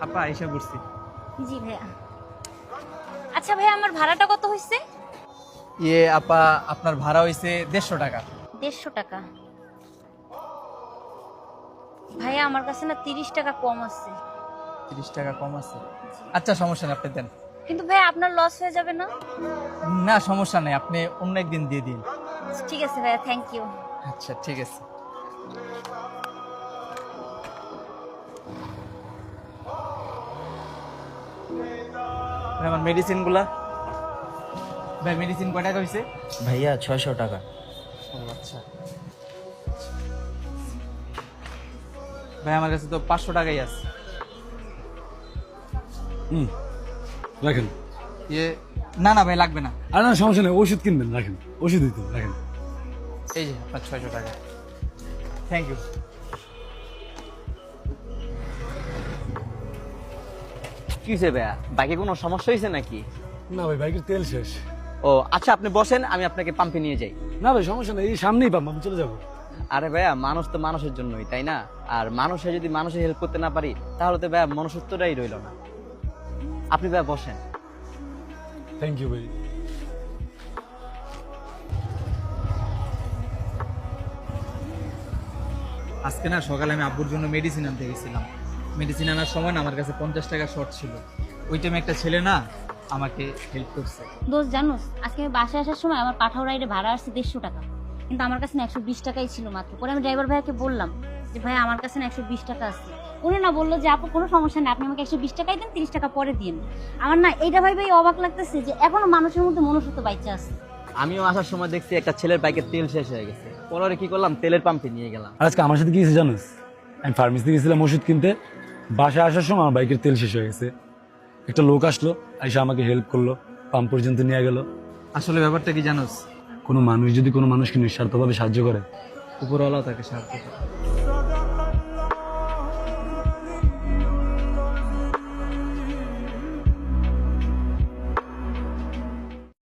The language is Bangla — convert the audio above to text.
আপা এসে বসছি। জি ভাইয়া। আচ্ছা ভাইয়া, আমার ভাড়াটা কত হয়েছে? আপা আপনার ভাড়া হয়েছে 150 টাকা। 150 টাকা। ভাইয়া আমার কাছে না 30 টাকা কম আছে। 30 টাকা কম আছে? আচ্ছা সমস্যা নেই, আপনি দেন। কিন্তু ভাইয়া আপনার লস হয়ে যাবে না? না সমস্যা নেই, আপনি অন্য একদিন দিয়ে দিন। ঠিক আছে ভাইয়া, থ্যাংক ইউ। আচ্ছা ঠিক আছে। ভাই, আমার মেডিসিন গুলা। ভাই মেডিসিন কয় টাকা হয়েছে? ভাইয়া 600 টাকা। আচ্ছা ভাই, আমার কাছে তো 500 টাকাই আছে। রাখেন। না না ভাই লাগবে না। আর না সমস্যা নেই, ওষুধ কিনবেন, রাখেন। ওষুধ দিতে রাখেন। এই যে আপনার 600 টাকা। Thank you. কি হয়েছে ভাইয়া, বাইকে কোনো সমস্যা হয়েছে নাকি? না ভাই, বাইকের তেল শেষ। ও আচ্ছা, আপনি বসেন, আমি আপনাকে পাম্পে নিয়ে যাই। না ভাই সমস্যা নেই, এই সামনেই পাম্প, আমি চলে যাবো। আরে ভাইয়া, মানুষ তো মানুষের জন্যই, তাই না? আর মানুষে যদি মানুষের হেল্প করতে না পারি, তাহলে তো ভাইয়া মনুষ্যত্বটাই রইল না। আপনি ভাইয়া বসেন। থ্যাংক ইউ ভাই। আজকে না সকালে আমি আব্বুর জন্য মেডিসিন আনতে গেছিলাম। মেডিসিন আনার সময় না আমার কাছে 50 টাকা শর্ট ছিল। ওই টাইমে একটা ছেলে না আমাকে হেল্প করছে। দোস্ত জানোস, আজকে আমি বাসায় আসার সময় আমার পাঠাও রাইডে ভাড়া আসছে 150 টাকা, কিন্তু আমার কাছে না 120 টাকাই ছিল মাত্র। পরে আমি ড্রাইভার ভাইয়াকে বললাম যে ভাই আমার কাছে না 120 টাকা আছে। উনি না বললো যে আপু কোনো সমস্যা নেই, আপনি আমাকে 120 টাকাই দেন, 30 টাকা পরে দিন। আমার না এইটা ভাই অবাক লাগতেছে যে এখনো মানুষের মধ্যে মনুষ্যত্ব বাইচা আছে। আমিও আসার সময় দেখছি একটা ছেলের বাইকের তেল শেষ হয়ে গেছে। পরে কি করলাম, তেলের পাম্পে নিয়ে গেলাম। আর আজকে আমার সাথে কি হয়েছে জানোস? আমি ফার্মেসিতে গেছিলাম ওষুধ কিনতে, বাসায় আসার সময় আমার বাইকের তেল শেষ হয়ে গেছে। একটা লোক আসলো, এসে আমাকে হেল্প করলো, পাম্প পর্যন্ত নিয়ে গেল। আসলে ব্যাপারটা কি জানোস? কোনো মানুষ যদি কোনো মানুষকে নিঃস্বার্থভাবে সাহায্য করে, উপরওয়ালাও তাকে সাহায্য করে।